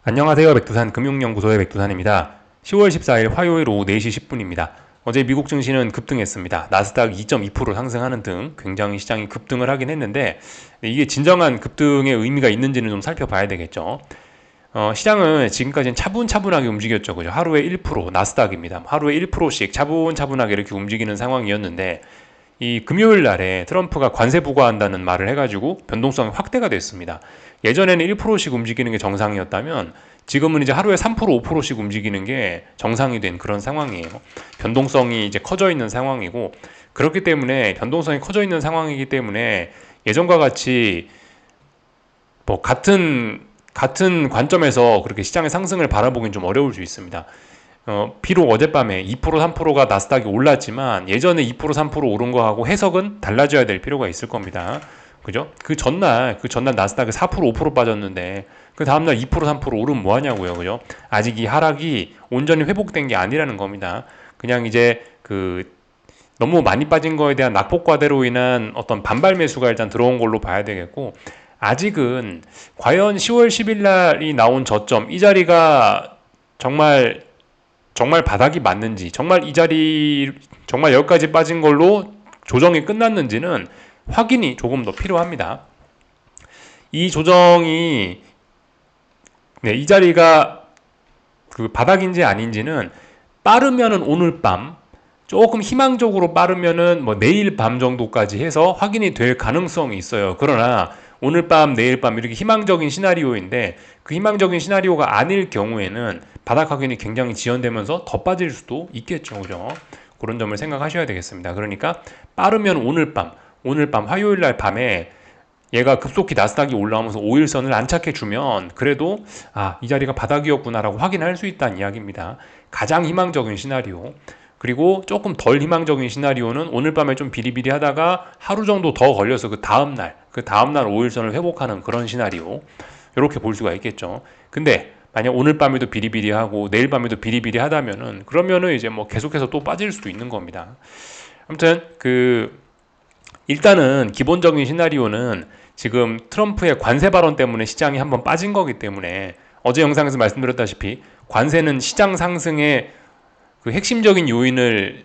안녕하세요. 백두산 금융연구소의 백두산입니다. 10월 14일 화요일 오후 4시 10분입니다. 어제 미국 증시는 급등했습니다. 나스닥 2.2% 상승하는 등 굉장히 시장이 급등을 하긴 했는데 이게 진정한 급등의 의미가 있는지는 좀 살펴봐야 되겠죠. 시장은 지금까지는 차분차분하게 움직였죠. 그죠? 하루에 1%, 나스닥입니다. 하루에 1%씩 차분차분하게 이렇게 움직이는 상황이었는데 이 금요일 날에 트럼프가 관세 부과한다는 말을 해가지고 변동성이 확대가 됐습니다. 예전에는 1%씩 움직이는 게 정상이었다면 지금은 이제 하루에 3%, 5%씩 움직이는 게 정상이 된 그런 상황이에요. 변동성이 이제 커져 있는 상황이고 그렇기 때문에 변동성이 커져 있는 상황이기 때문에 예전과 같이 뭐 같은 관점에서 그렇게 시장의 상승을 바라보긴 좀 어려울 수 있습니다. 비록 어젯밤에 2%, 3%가 나스닥이 올랐지만 예전에 2%, 3% 오른 거하고 해석은 달라져야 될 필요가 있을 겁니다. 그죠? 그 전날 나스닥이 4%, 5% 빠졌는데 그 다음날 2%, 3% 오르면 뭐 하냐고요. 그죠? 아직 이 하락이 온전히 회복된 게 아니라는 겁니다. 그냥 이제 너무 많이 빠진 거에 대한 낙폭과대로 인한 어떤 반발 매수가 일단 들어온 걸로 봐야 되겠고 아직은 과연 10월 10일 날이 나온 저점 이 자리가 정말 바닥이 맞는지, 정말 여기까지 빠진 걸로 조정이 끝났는지는 확인이 조금 더 필요합니다. 이 조정이, 이 자리가 그 바닥인지 아닌지는 빠르면은 오늘 밤, 조금 희망적으로 빠르면은 뭐 내일 밤 정도까지 해서 확인이 될 가능성이 있어요. 그러나 오늘 밤, 내일 밤 이렇게 희망적인 시나리오인데 그 희망적인 시나리오가 아닐 경우에는 바닥 확인이 굉장히 지연되면서 더 빠질 수도 있겠죠. 그죠? 그런 점을 생각하셔야 되겠습니다. 그러니까 빠르면 오늘 밤 화요일 날 밤에 얘가 급속히 나스닥이 올라오면서 5일선을 안착해주면 그래도 이 자리가 바닥이었구나라고 확인할 수 있다는 이야기입니다. 가장 희망적인 시나리오. 그리고 조금 덜 희망적인 시나리오는 오늘 밤에 좀 비리비리 하다가 하루 정도 더 걸려서 그 다음날 5일선을 회복하는 그런 시나리오. 이렇게 볼 수가 있겠죠. 근데 만약 오늘 밤에도 비리비리하고 내일 밤에도 비리비리하다면은 그러면은 이제 뭐 계속해서 또 빠질 수도 있는 겁니다. 아무튼 일단은 기본적인 시나리오는 지금 트럼프의 관세 발언 때문에 시장이 한번 빠진 거기 때문에 어제 영상에서 말씀드렸다시피 관세는 시장 상승의 그 핵심적인 요인을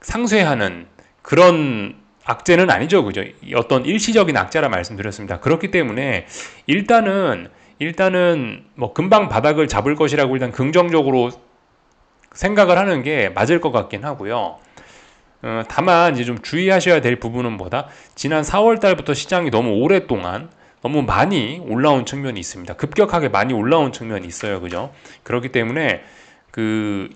상쇄하는 그런 악재는 아니죠. 그죠? 어떤 일시적인 악재라 말씀드렸습니다. 그렇기 때문에 일단은 뭐 금방 바닥을 잡을 것이라고 일단 긍정적으로 생각을 하는 게 맞을 것 같긴 하고요. 다만 이제 좀 주의하셔야 될 부분은 뭐다? 지난 4월 달부터 시장이 너무 오랫동안 너무 많이 올라온 측면이 있습니다. 급격하게 많이 올라온 측면이 있어요. 그죠? 그렇기 때문에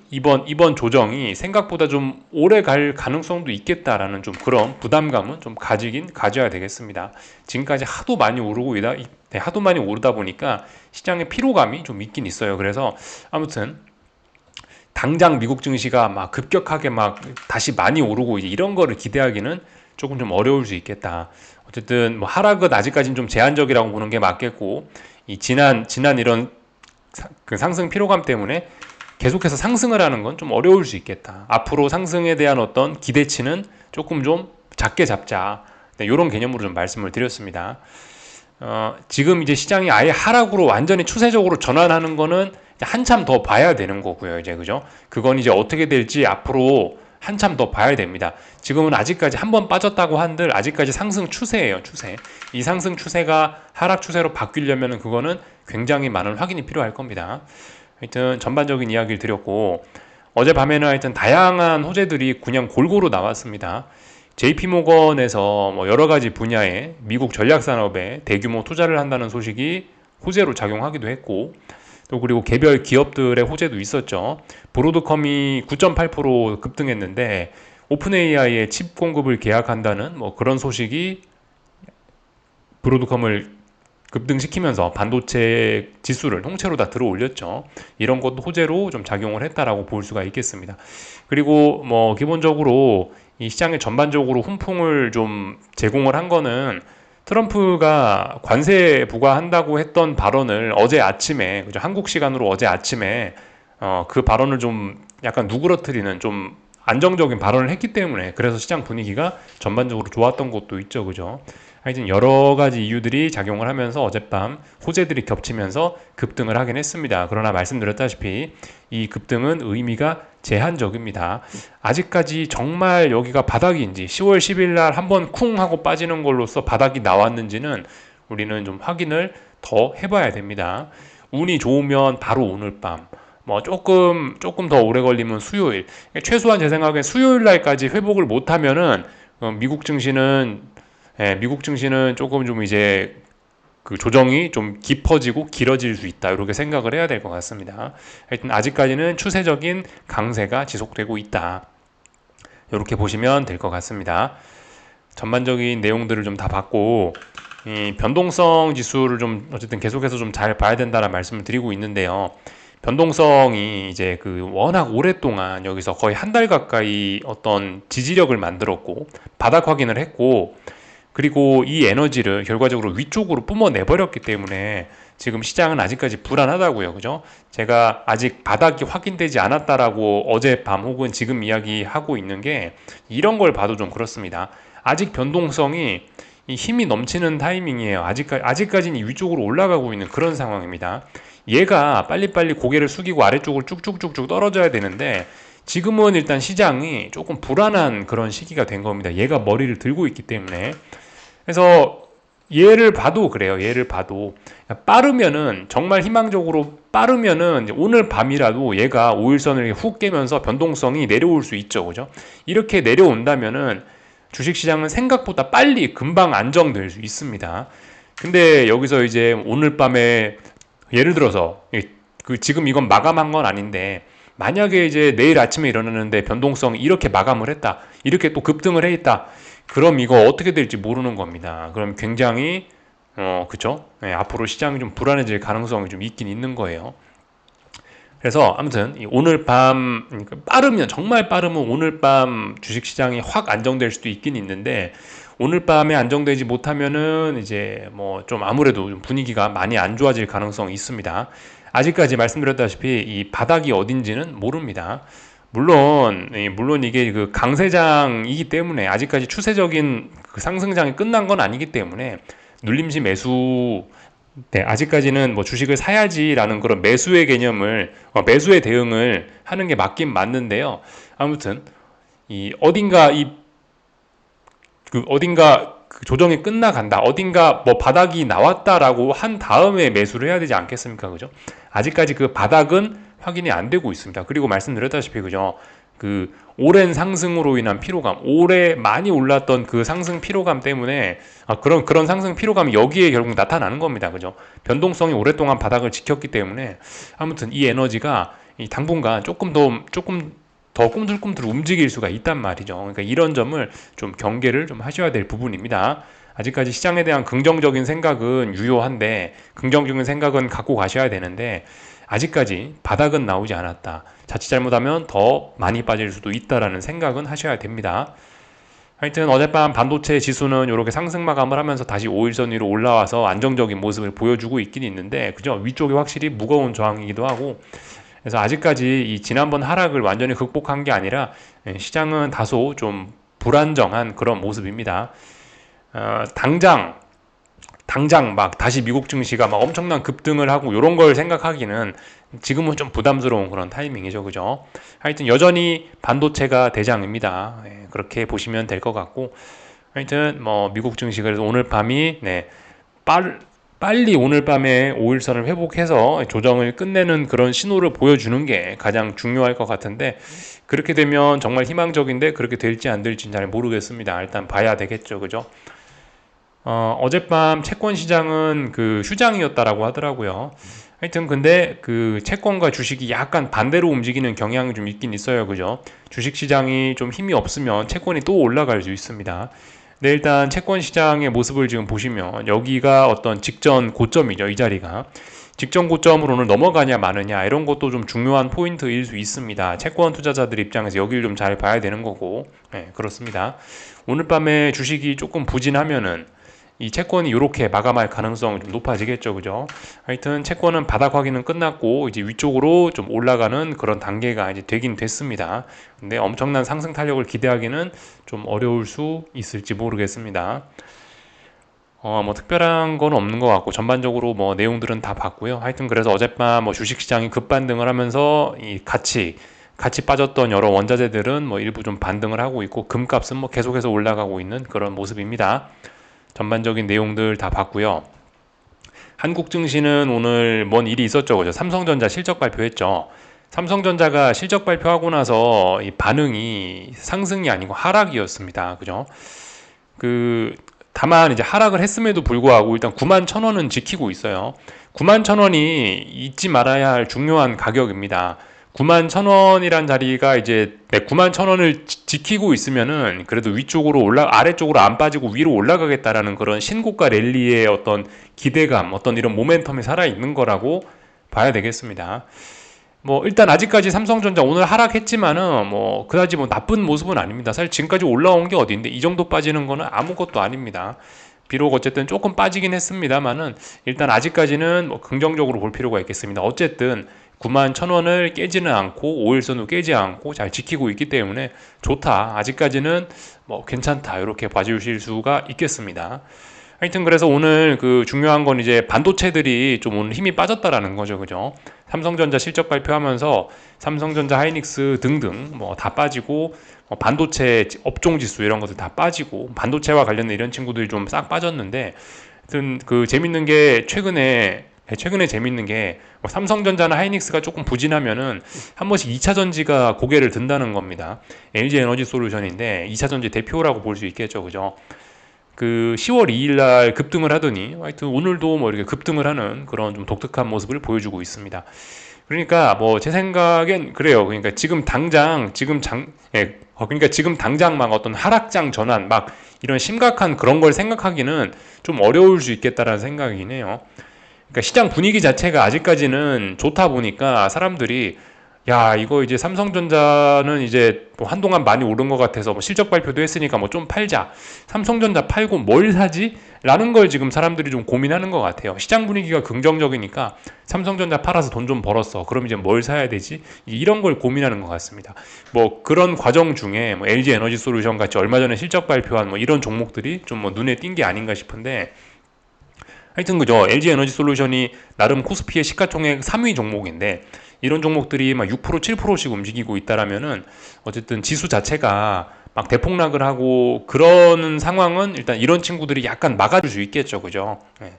이번 조정이 생각보다 좀 오래 갈 가능성도 있겠다라는 좀 그런 부담감은 좀 가져야 되겠습니다. 지금까지 하도 많이 오르다 보니까 시장의 피로감이 좀 있긴 있어요. 그래서 아무튼 당장 미국 증시가 막 급격하게 막 다시 많이 오르고 이제 이런 거를 기대하기는 조금 좀 어려울 수 있겠다. 어쨌든 뭐 하락은 아직까지는 좀 제한적이라고 보는 게 맞겠고 이 지난 이런 그 상승 피로감 때문에 계속해서 상승을 하는 건 좀 어려울 수 있겠다. 앞으로 상승에 대한 어떤 기대치는 조금 좀 작게 잡자. 네, 이런 개념으로 좀 말씀을 드렸습니다. 지금 이제 시장이 아예 하락으로 완전히 추세적으로 전환하는 거는 한참 더 봐야 되는 거고요. 이제 그죠? 그건 이제 어떻게 될지 앞으로 한참 더 봐야 됩니다. 지금은 아직까지 한번 빠졌다고 한들 아직까지 상승 추세예요. 추세. 이 상승 추세가 하락 추세로 바뀌려면 그거는 굉장히 많은 확인이 필요할 겁니다. 하여튼 전반적인 이야기를 드렸고 어젯밤에는 하여튼 다양한 호재들이 그냥 골고루 나왔습니다. JP모건에서 뭐 여러 가지 분야의 미국 전략산업에 대규모 투자를 한다는 소식이 호재로 작용하기도 했고 또 그리고 개별 기업들의 호재도 있었죠. 브로드컴이 9.8% 급등했는데 오픈AI의 칩 공급을 계약한다는 뭐 그런 소식이 브로드컴을 급등시키면서 반도체 지수를 통째로 다 들어 올렸죠. 이런 것도 호재로 좀 작용을 했다라고 볼 수가 있겠습니다. 그리고 뭐 기본적으로 이 시장에 전반적으로 훈풍을 좀 제공을 한 거는 트럼프가 관세 부과한다고 했던 발언을 어제 아침에, 그죠? 한국 시간으로 어제 아침에 그 발언을 좀 약간 누그러뜨리는 좀 안정적인 발언을 했기 때문에 그래서 시장 분위기가 전반적으로 좋았던 것도 있죠, 그죠? 하여튼 여러 가지 이유들이 작용을 하면서 어젯밤 호재들이 겹치면서 급등을 하긴 했습니다. 그러나 말씀드렸다시피 이 급등은 의미가 제한적입니다. 아직까지 정말 여기가 바닥인지 10월 10일 날 한번 쿵 하고 빠지는 걸로써 바닥이 나왔는지는 우리는 좀 확인을 더 해봐야 됩니다. 운이 좋으면 바로 오늘 밤, 뭐 조금 더 오래 걸리면 수요일, 최소한 제 생각엔 수요일 날까지 회복을 못하면은 미국 증시는 조금 좀 이제 그 조정이 좀 깊어지고 길어질 수 있다, 이렇게 생각을 해야 될 것 같습니다. 하여튼 아직까지는 추세적인 강세가 지속되고 있다, 이렇게 보시면 될 것 같습니다. 전반적인 내용들을 좀 다 봤고, 이 변동성 지수를 좀 어쨌든 계속해서 좀 잘 봐야 된다는 말씀을 드리고 있는데요. 변동성이 이제 그 워낙 오랫동안 여기서 거의 한 달 가까이 어떤 지지력을 만들었고 바닥 확인을 했고, 그리고 이 에너지를 결과적으로 위쪽으로 뿜어내버렸기 때문에 지금 시장은 아직까지 불안하다고요. 그죠? 제가 아직 바닥이 확인되지 않았다라고 어젯밤 혹은 지금 이야기하고 있는 게 이런 걸 봐도 좀 그렇습니다. 아직 변동성이 이 힘이 넘치는 타이밍이에요. 아직까지는 위쪽으로 올라가고 있는 그런 상황입니다. 얘가 빨리빨리 고개를 숙이고 아래쪽으로 쭉쭉쭉쭉 떨어져야 되는데 지금은 일단 시장이 조금 불안한 그런 시기가 된 겁니다. 얘가 머리를 들고 있기 때문에. 그래서 얘를 봐도 그래요. 얘를 봐도 빠르면은, 정말 희망적으로 빠르면은 오늘 밤이라도 얘가 5일선을 훅 깨면서 변동성이 내려올 수 있죠. 그죠? 이렇게 내려온다면은 주식시장은 생각보다 빨리 금방 안정될 수 있습니다. 근데 여기서 이제 오늘 밤에 예를 들어서 그 지금 이건 마감한 건 아닌데 만약에 이제 내일 아침에 일어나는데 변동성이 이렇게 마감을 했다, 이렇게 또 급등을 해 있다, 그럼 이거 어떻게 될지 모르는 겁니다. 그럼 굉장히 그쵸? 네, 앞으로 시장이 좀 불안해질 가능성이 좀 있긴 있는 거예요. 그래서 아무튼 오늘 밤, 그러니까 빠르면, 정말 빠르면 오늘 밤 주식시장이 확 안정될 수도 있긴 있는데 오늘 밤에 안정되지 못하면은 이제 뭐 좀 아무래도 좀 분위기가 많이 안 좋아질 가능성이 있습니다. 아직까지 말씀드렸다시피 이 바닥이 어딘지는 모릅니다. 물론 이게 그 강세장이기 때문에 아직까지 추세적인 그 상승장이 끝난 건 아니기 때문에 눌림시 매수, 네, 아직까지는 뭐 주식을 사야지라는 그런 매수의 개념을, 매수의 대응을 하는 게 맞긴 맞는데요. 아무튼 어딘가 그 조정이 끝나간다, 어딘가 뭐 바닥이 나왔다라고 한 다음에 매수를 해야 되지 않겠습니까? 그죠? 아직까지 그 바닥은 확인이 안 되고 있습니다. 그리고 말씀드렸다시피 그죠? 그 오랜 상승으로 인한 피로감, 오래 많이 올랐던 그 상승 피로감 때문에 그런 상승 피로감이 여기에 결국 나타나는 겁니다. 그죠? 변동성이 오랫동안 바닥을 지켰기 때문에 아무튼 이 에너지가 이 당분간 조금 더 꿈틀꿈틀 움직일 수가 있단 말이죠. 그러니까 이런 점을 좀 경계를 좀 하셔야 될 부분입니다. 아직까지 시장에 대한 긍정적인 생각은 유효한데, 긍정적인 생각은 갖고 가셔야 되는데 아직까지 바닥은 나오지 않았다, 자칫 잘못하면 더 많이 빠질 수도 있다라는 생각은 하셔야 됩니다. 하여튼 어젯밤 반도체 지수는 이렇게 상승 마감을 하면서 다시 5일선 위로 올라와서 안정적인 모습을 보여주고 있긴 있는데, 그죠? 위쪽이 확실히 무거운 저항이기도 하고, 그래서 아직까지 이 지난번 하락을 완전히 극복한 게 아니라 시장은 다소 좀 불안정한 그런 모습입니다. 당장 막 다시 미국 증시가 막 엄청난 급등을 하고 이런 걸 생각하기는 지금은 좀 부담스러운 그런 타이밍이죠. 그죠? 하여튼 여전히 반도체가 대장입니다. 네, 그렇게 보시면 될 것 같고, 하여튼 뭐 미국 증시 그래서 오늘 밤이 빨리 오늘 밤에 5일선을 회복해서 조정을 끝내는 그런 신호를 보여주는 게 가장 중요할 것 같은데, 그렇게 되면 정말 희망적인데 그렇게 될지 안 될지는 잘 모르겠습니다. 일단 봐야 되겠죠. 그죠? 어젯밤 채권 시장은 그 휴장이었다라고 하더라고요. 하여튼 근데 그 채권과 주식이 약간 반대로 움직이는 경향이 좀 있긴 있어요. 그죠? 주식 시장이 좀 힘이 없으면 채권이 또 올라갈 수 있습니다. 네, 일단 채권 시장의 모습을 지금 보시면 여기가 어떤 직전 고점이죠. 이 자리가 직전 고점으로는 넘어가냐 마느냐, 이런 것도 좀 중요한 포인트일 수 있습니다. 채권 투자자들 입장에서 여기를 좀 잘 봐야 되는 거고, 네, 그렇습니다. 오늘 밤에 주식이 조금 부진하면은 이 채권이 이렇게 마감할 가능성이 좀 높아지겠죠. 그죠? 하여튼 채권은 바닥 확인은 끝났고 이제 위쪽으로 좀 올라가는 그런 단계가 이제 되긴 됐습니다. 근데 엄청난 상승 탄력을 기대하기는 좀 어려울 수 있을지 모르겠습니다. 뭐 특별한 건 없는 것 같고 전반적으로 뭐 내용들은 다 봤고요. 하여튼 그래서 어젯밤 뭐 주식시장이 급반등을 하면서 이 같이 빠졌던 여러 원자재들은 뭐 일부 좀 반등을 하고 있고 금값은 뭐 계속해서 올라가고 있는 그런 모습입니다. 전반적인 내용들 다 봤고요. 한국 증시는 오늘 뭔 일이 있었죠, 그죠? 삼성전자 실적 발표했죠. 삼성전자가 실적 발표하고 나서 이 반응이 상승이 아니고 하락이었습니다, 그죠? 그 다만 이제 하락을 했음에도 불구하고 일단 9만 1,000원은 지키고 있어요. 9만 1,000원이 잊지 말아야 할 중요한 가격입니다. 9만 1,000원이란 자리가 이제 9만 1,000원을 지키고 있으면은 그래도 위쪽으로 아래쪽으로 안 빠지고 위로 올라가겠다라는 그런 신고가 랠리의 어떤 기대감, 어떤 이런 모멘텀이 살아 있는 거라고 봐야 되겠습니다. 뭐 일단 아직까지 삼성전자 오늘 하락했지만은 뭐 그다지 뭐 나쁜 모습은 아닙니다. 사실 지금까지 올라온 게 어디인데 이 정도 빠지는 거는 아무것도 아닙니다. 비록 어쨌든 조금 빠지긴 했습니다만은 일단 아직까지는 뭐 긍정적으로 볼 필요가 있겠습니다. 어쨌든 9만 1,000원을 깨지는 않고 5일선도 깨지 않고 잘 지키고 있기 때문에 좋다. 아직까지는 뭐 괜찮다. 이렇게 봐주실 수가 있겠습니다. 하여튼 그래서 오늘 그 중요한 건 이제 반도체들이 좀 오늘 힘이 빠졌다라는 거죠, 그죠? 삼성전자 실적 발표하면서 삼성전자, 하이닉스 등등 뭐 다 빠지고 반도체 업종 지수 이런 것들 다 빠지고 반도체와 관련된 이런 친구들이 좀 싹 빠졌는데, 하여튼 그 재밌는 게 최근에 재밌는 게 삼성전자나 하이닉스가 조금 부진하면은 한 번씩 2차 전지가 고개를 든다는 겁니다. LG 에너지 솔루션인데 2차 전지 대표라고 볼 수 있겠죠, 그죠? 그 10월 2일 날 급등을 하더니 하여튼 오늘도 뭐 이렇게 급등을 하는 그런 좀 독특한 모습을 보여주고 있습니다. 그러니까 뭐 제 생각엔 그래요. 그러니까 그러니까 지금 당장 막 어떤 하락장 전환 막 이런 심각한 그런 걸 생각하기는 좀 어려울 수 있겠다라는 생각이긴 해요. 그러니까 시장 분위기 자체가 아직까지는 좋다 보니까 사람들이 야, 이거 이제 삼성전자는 이제 뭐 한동안 많이 오른 것 같아서 뭐 실적 발표도 했으니까 뭐 좀 팔자. 삼성전자 팔고 뭘 사지? 라는 걸 지금 사람들이 좀 고민하는 것 같아요. 시장 분위기가 긍정적이니까 삼성전자 팔아서 돈 좀 벌었어. 그럼 이제 뭘 사야 되지? 이런 걸 고민하는 것 같습니다. 뭐 그런 과정 중에 뭐 LG 에너지 솔루션 같이 얼마 전에 실적 발표한 뭐 이런 종목들이 좀 뭐 눈에 띈 게 아닌가 싶은데, 하여튼 그죠. LG 에너지 솔루션이 나름 코스피의 시가총액 3위 종목인데 이런 종목들이 막 6%, 7%씩 움직이고 있다라면은 어쨌든 지수 자체가 막 대폭락을 하고 그러는 상황은 일단 이런 친구들이 약간 막아줄 수 있겠죠, 그죠? 네.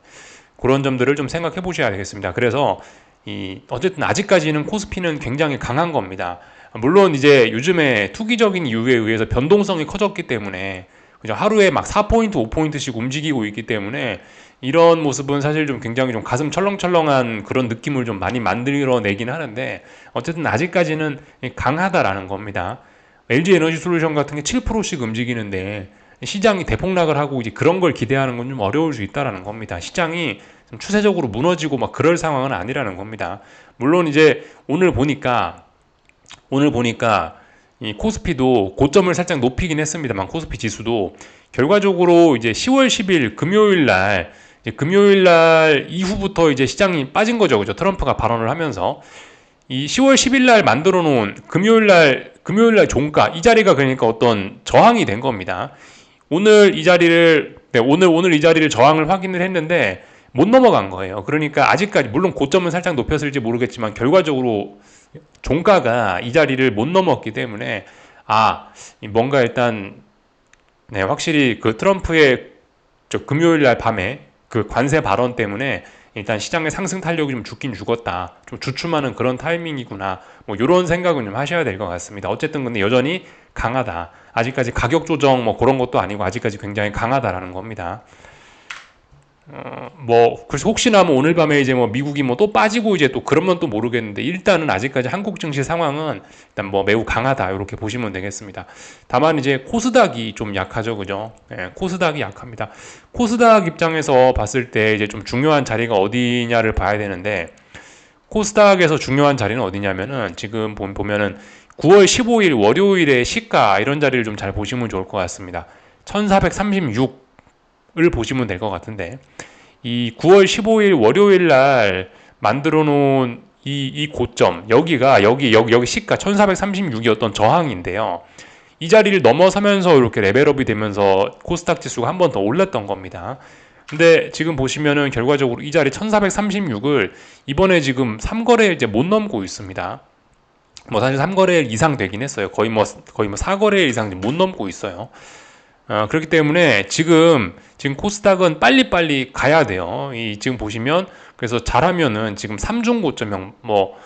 그런 점들을 좀 생각해 보셔야 되겠습니다. 그래서 어쨌든 아직까지는 코스피는 굉장히 강한 겁니다. 물론 이제 요즘에 투기적인 이유에 의해서 변동성이 커졌기 때문에 그죠? 하루에 막 4포인트, 5포인트씩 움직이고 있기 때문에 이런 모습은 사실 좀 굉장히 좀 가슴 철렁철렁한 그런 느낌을 좀 많이 만들어내긴 하는데 어쨌든 아직까지는 강하다라는 겁니다. LG 에너지 솔루션 같은 게 7%씩 움직이는데 시장이 대폭락을 하고 이제 그런 걸 기대하는 건 좀 어려울 수 있다라는 겁니다. 시장이 좀 추세적으로 무너지고 막 그럴 상황은 아니라는 겁니다. 물론 이제 오늘 보니까 이 코스피도 고점을 살짝 높이긴 했습니다만 코스피 지수도 결과적으로 이제 10월 10일 금요일 날 이후부터 이제 시장이 빠진 거죠. 그죠? 트럼프가 발언을 하면서 이 10월 10일 날 만들어 놓은 금요일 날 종가 이 자리가 그러니까 어떤 저항이 된 겁니다. 오늘 이 자리를 저항을 확인을 했는데 못 넘어간 거예요. 그러니까 아직까지 물론 고점은 살짝 높였을지 모르겠지만 결과적으로 종가가 이 자리를 못 넘었기 때문에 뭔가 일단 확실히 그 트럼프의 금요일 날 밤에 그 관세 발언 때문에 일단 시장의 상승 탄력이 좀 죽긴 죽었다. 좀 주춤하는 그런 타이밍이구나. 뭐 이런 생각은 좀 하셔야 될 것 같습니다. 어쨌든 근데 여전히 강하다. 아직까지 가격 조정 뭐 그런 것도 아니고 아직까지 굉장히 강하다라는 겁니다. 그래서 혹시나 뭐 오늘 밤에 이제 뭐 미국이 뭐 또 빠지고 이제 또 그러면 또 모르겠는데 일단은 아직까지 한국 증시 상황은 일단 뭐 매우 강하다 이렇게 보시면 되겠습니다. 다만 이제 코스닥이 좀 약하죠, 그죠? 예, 코스닥이 약합니다. 코스닥 입장에서 봤을 때 이제 좀 중요한 자리가 어디냐를 봐야 되는데 코스닥에서 중요한 자리는 어디냐면은 지금 보면은 9월 15일 월요일에 시가 이런 자리를 좀 잘 보시면 좋을 것 같습니다. 1436을 보시면 될 것 같은데 이 9월 15일 월요일 날 만들어 놓은 이 고점 여기가 여기 시가 1436이었던 저항인데요. 이 자리를 넘어서면서 이렇게 레벨업이 되면서 코스닥 지수가 한 번 더 올랐던 겁니다. 근데 지금 보시면은 결과적으로 이 자리 1436을 이번에 지금 3거래 이제 못 넘고 있습니다. 뭐 사실 3거래일 이상 되긴 했어요. 거의 뭐 4거래일 이상 못 넘고 있어요. 그렇기 때문에 지금 코스닥은 빨리빨리 가야 돼요. 지금 보시면 그래서 잘하면은 지금 3중 고점형 뭐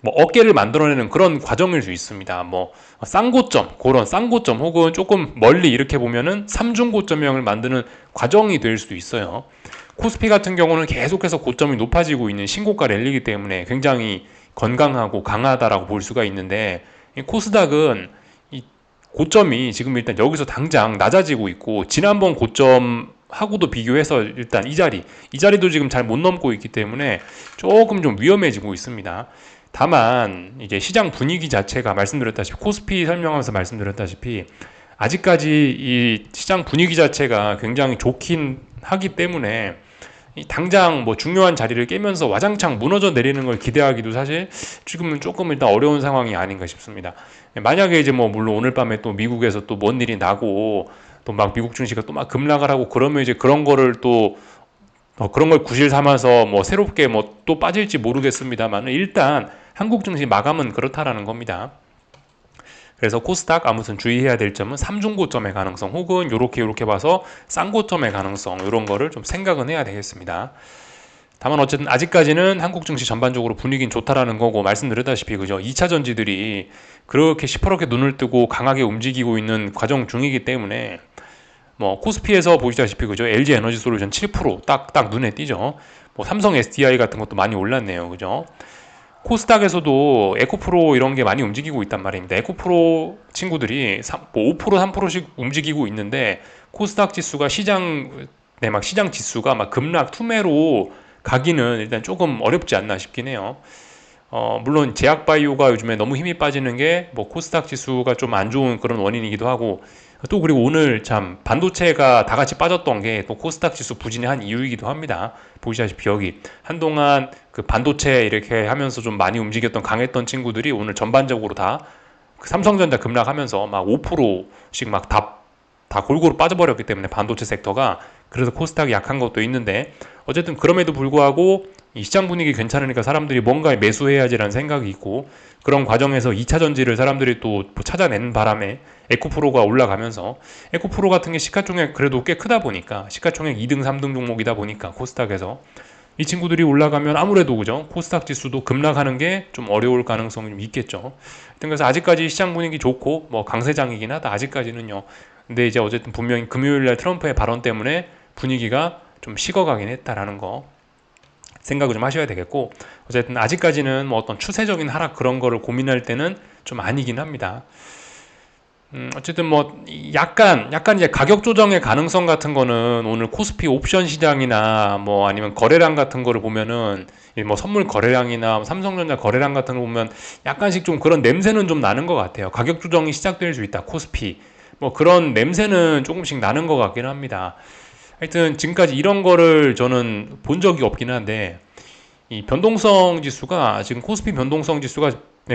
어깨를 만들어내는 그런 과정일 수 있습니다. 뭐 쌍고점, 그런 쌍고점 혹은 조금 멀리 이렇게 보면은 3중 고점형을 만드는 과정이 될 수도 있어요. 코스피 같은 경우는 계속해서 고점이 높아지고 있는 신고가 랠리이기 때문에 굉장히 건강하고 강하다라고 볼 수가 있는데, 이 코스닥은 이 고점이 지금 일단 여기서 당장 낮아지고 있고, 지난번 고점하고도 비교해서 일단 이 자리도 지금 잘 못 넘고 있기 때문에 조금 좀 위험해지고 있습니다. 다만 이제 시장 분위기 자체가 말씀드렸다시피, 코스피 설명하면서 말씀드렸다시피 아직까지 이 시장 분위기 자체가 굉장히 좋긴 하기 때문에 당장 뭐 중요한 자리를 깨면서 와장창 무너져 내리는 걸 기대하기도 사실 지금은 조금 일단 어려운 상황이 아닌가 싶습니다. 만약에 이제 뭐 물론 오늘 밤에 또 미국에서 또 뭔 일이 나고 또 막 미국 증시가 또 막 급락을 하고 그러면 이제 그런 거를 또 그런 걸 구실 삼아서 뭐 새롭게 뭐 또 빠질지 모르겠습니다만, 일단 한국 증시 마감은 그렇다라는 겁니다. 그래서 코스닥 아무튼 주의해야 될 점은 3중고점의 가능성, 혹은 요렇게 봐서 쌍고점의 가능성, 이런 거를 좀 생각은 해야 되겠습니다. 다만 어쨌든 아직까지는 한국 증시 전반적으로 분위기는 좋다라는 거고, 말씀드렸다시피 그죠, 2차 전지들이 그렇게 시퍼렇게 눈을 뜨고 강하게 움직이고 있는 과정 중이기 때문에 뭐 코스피에서 보시다시피 그죠, LG 에너지 솔루션 7% 딱 눈에 띄죠. 뭐 삼성 SDI 같은 것도 많이 올랐네요. 그죠? 코스닥에서도 에코프로 이런 게 많이 움직이고 있단 말입니다. 에코프로 친구들이 뭐 5% 3%씩 움직이고 있는데, 코스닥 지수가 시장 지수가 막 급락 투매로 가기는 일단 조금 어렵지 않나 싶긴 해요. 물론 제약바이오가 요즘에 너무 힘이 빠지는 게 뭐 코스닥 지수가 좀 안 좋은 그런 원인이기도 하고, 또 그리고 오늘 참 반도체가 다 같이 빠졌던 게 또 코스닥 지수 부진의 한 이유이기도 합니다. 보시다시피 여기 한동안 그 반도체 이렇게 하면서 좀 많이 움직였던 강했던 친구들이 오늘 전반적으로 다 그 삼성전자 급락하면서 막 5%씩 막 다 골고루 빠져버렸기 때문에, 반도체 섹터가. 그래서 코스닥이 약한 것도 있는데, 어쨌든 그럼에도 불구하고 이 시장 분위기 괜찮으니까 사람들이 뭔가 매수해야지라는 생각이 있고, 그런 과정에서 2차 전지를 사람들이 또 찾아내는 바람에 에코프로가 올라가면서, 에코프로 같은 게 시가총액 그래도 꽤 크다 보니까, 시가총액 2등 3등 종목이다 보니까 코스닥에서 이 친구들이 올라가면 아무래도 그죠, 코스닥 지수도 급락하는 게 좀 어려울 가능성이 좀 있겠죠. 그래서 아직까지 시장 분위기 좋고 뭐 강세장이긴 하다, 아직까지는요. 근데 이제 어쨌든 분명히 금요일날 트럼프의 발언 때문에 분위기가 좀 식어가긴 했다라는 거 생각을 좀 하셔야 되겠고, 어쨌든 아직까지는 뭐 어떤 추세적인 하락 그런 거를 고민할 때는 좀 아니긴 합니다. 어쨌든 뭐 약간 이제 가격 조정의 가능성 같은 거는 오늘 코스피 옵션 시장이나 뭐 아니면 거래량 같은 거를 보면은, 뭐 선물 거래량이나 삼성전자 거래량 같은 거 보면 약간씩 좀 그런 냄새는 좀 나는 것 같아요. 가격 조정이 시작될 수 있다, 코스피. 뭐 그런 냄새는 조금씩 나는 것 같긴 합니다. 하여튼 지금까지 이런 거를 저는 본 적이 없긴 한데, 이 변동성 지수가 지금 코스피 변동성 지수가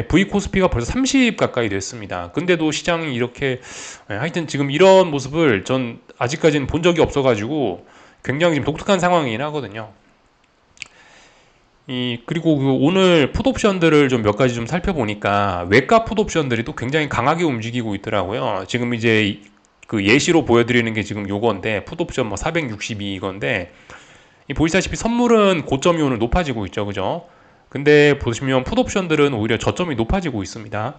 V 코스피가 벌써 30 가까이 됐습니다. 근데도 시장이 이렇게, 하여튼 지금 이런 모습을 전 아직까지는 본 적이 없어가지고 굉장히 지금 독특한 상황이긴 하거든요. 그리고 그 오늘 풋옵션들을 좀 몇 가지 좀 살펴보니까 외가 풋옵션들이 또 굉장히 강하게 움직이고 있더라고요. 지금 이제 그 예시로 보여드리는 게 지금 요건데, 풋옵션 뭐 462 이건데, 보시다시피 선물은 고점이 오늘 높아지고 있죠. 그죠? 근데 보시면 풋옵션들은 오히려 저점이 높아지고 있습니다.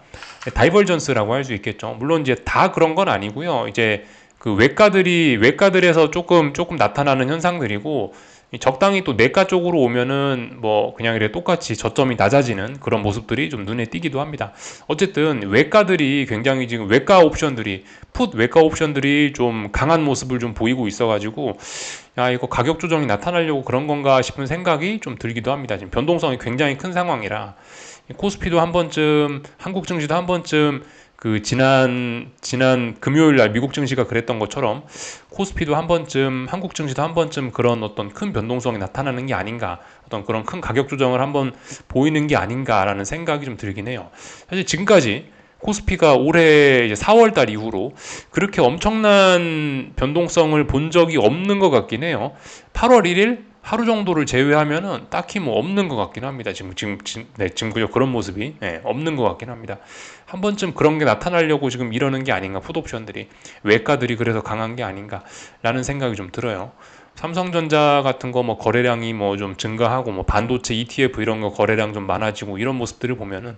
다이버전스라고 할 수 있겠죠. 물론 이제 다 그런 건 아니고요. 이제 그 외가들에서 조금 나타나는 현상들이고, 적당히 또 내가 쪽으로 오면은 뭐 그냥 이래 똑같이 저점이 낮아지는 그런 모습들이 좀 눈에 띄기도 합니다. 어쨌든 외가들이 굉장히 지금 외가 옵션들이 좀 강한 모습을 좀 보이고 있어가지고, 야, 이거 가격 조정이 나타나려고 그런 건가 싶은 생각이 좀 들기도 합니다. 지금 변동성이 굉장히 큰 상황이라, 코스피도 한 번쯤, 한국 증시도 한 번쯤, 그 지난 금요일 날 미국 증시가 그랬던 것처럼 코스피도 한 번쯤, 한국 증시도 한 번쯤 그런 어떤 큰 변동성이 나타나는 게 아닌가, 어떤 그런 큰 가격 조정을 한번 보이는 게 아닌가라는 생각이 좀 들긴 해요. 사실 지금까지 코스피가 올해 이제 4월 달 이후로 그렇게 엄청난 변동성을 본 적이 없는 것 같긴 해요. 8월 1일 하루 정도를 제외하면은 딱히 뭐 없는 것 같긴 합니다. 지금 그저 그런 모습이 없는 것 같긴 합니다. 한 번쯤 그런 게 나타나려고 지금 이러는 게 아닌가, 풋옵션들이 외가들이 그래서 강한 게 아닌가라는 생각이 좀 들어요. 삼성전자 같은 거 뭐 거래량이 뭐 좀 증가하고 뭐 반도체 ETF 이런 거 거래량 좀 많아지고 이런 모습들을 보면은,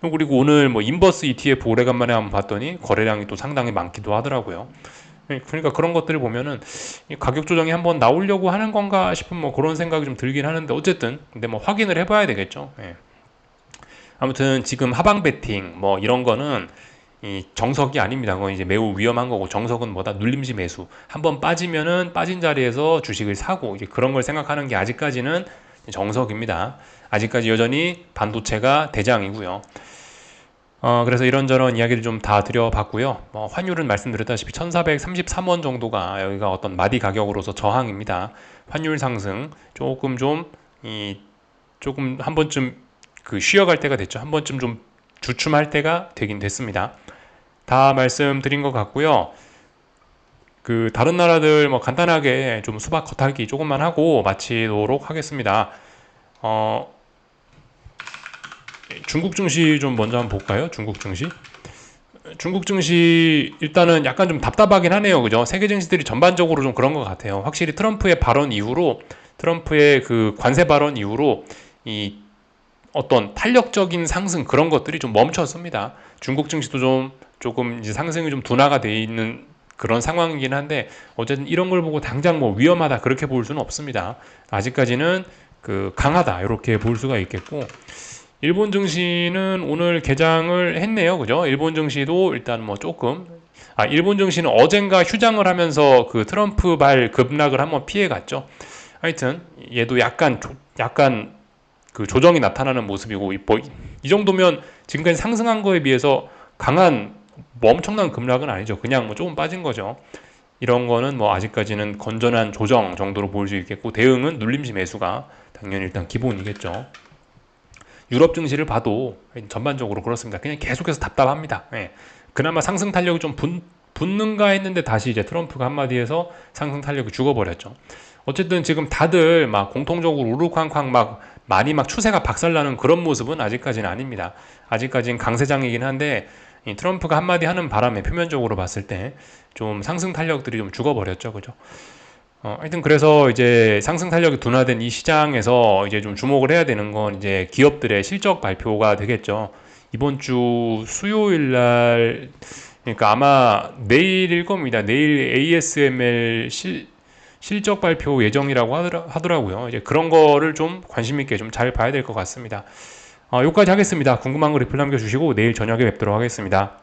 그리고 오늘 뭐 인버스 ETF 오래간만에 한번 봤더니 거래량이 또 상당히 많기도 하더라고요. 그러니까 그런 것들을 보면은 가격 조정이 한번 나오려고 하는 건가 싶은 뭐 그런 생각이 좀 들긴 하는데, 어쨌든 근데 뭐 확인을 해봐야 되겠죠. 아무튼 지금 하방 베팅 뭐 이런 거는 이 정석이 아닙니다. 그건 이제 매우 위험한 거고, 정석은 뭐다? 눌림시 매수. 한번 빠지면은 빠진 자리에서 주식을 사고, 이제 그런 걸 생각하는 게 아직까지는 정석입니다. 아직까지 여전히 반도체가 대장이고요. 그래서 이런저런 이야기를 좀 다 드려봤고요. 환율은 말씀드렸다시피 1433원 정도가 여기가 어떤 마디 가격으로서 저항입니다. 환율 상승 조금 조금 한 번쯤 쉬어갈 때가 됐죠. 한 번쯤 좀 주춤할 때가 되긴 됐습니다. 다 말씀드린 것 같고요. 다른 나라들 뭐 간단하게 좀 수박 겉핥기 조금만 하고 마치도록 하겠습니다. 중국 증시 좀 먼저 한번 볼까요? 중국 증시. 중국 증시 일단은 약간 좀 답답하긴 하네요. 그죠? 세계 증시들이 전반적으로 좀 그런 것 같아요. 확실히 트럼프의 발언 이후로, 트럼프의 그 관세 발언 이후로 이 어떤 탄력적인 상승 그런 것들이 좀 멈췄습니다. 중국 증시도 조금 이제 상승이 좀 둔화가 돼 있는 그런 상황이긴 한데, 어쨌든 이런 걸 보고 당장 뭐 위험하다 그렇게 볼 수는 없습니다. 아직까지는 강하다 이렇게 볼 수가 있겠고, 일본 증시는 오늘 개장을 했네요. 그죠? 일본 증시도 일단 뭐 조금, 일본 증시는 어젠가 휴장을 하면서 그 트럼프 발 급락을 한번 피해갔죠. 하여튼 얘도 약간 그 조정이 나타나는 모습이고, 이 정도면 지금까지 상승한 거에 비해서 강한 뭐 엄청난 급락은 아니죠. 그냥 뭐 조금 빠진 거죠. 이런 거는 뭐 아직까지는 건전한 조정 정도로 볼 수 있겠고, 대응은 눌림시 매수가 당연히 일단 기본이겠죠. 유럽 증시를 봐도 전반적으로 그렇습니다. 그냥 계속해서 답답합니다. 그나마 상승 탄력이 좀 붙는가 했는데 다시 이제 트럼프가 한마디해서 상승 탄력이 죽어버렸죠. 어쨌든 지금 다들 막 공통적으로 우르쾅쾅 막 많이 막 추세가 박살나는 그런 모습은 아직까지는 아닙니다. 아직까지는 강세장이긴 한데, 이 트럼프가 한마디 하는 바람에 표면적으로 봤을 때 좀 상승 탄력들이 좀 죽어버렸죠. 그죠? 하여튼 그래서 이제 상승 탄력이 둔화된 이 시장에서 이제 좀 주목을 해야 되는 건 이제 기업들의 실적 발표가 되겠죠. 이번 주 수요일 날, 그러니까 아마 내일일 겁니다. 내일 ASML 실적 발표 예정이라고 하더라고요. 이제 그런 거를 좀 관심 있게 좀 잘 봐야 될 것 같습니다. 여기까지 하겠습니다. 궁금한 거 리플 남겨주시고 내일 저녁에 뵙도록 하겠습니다.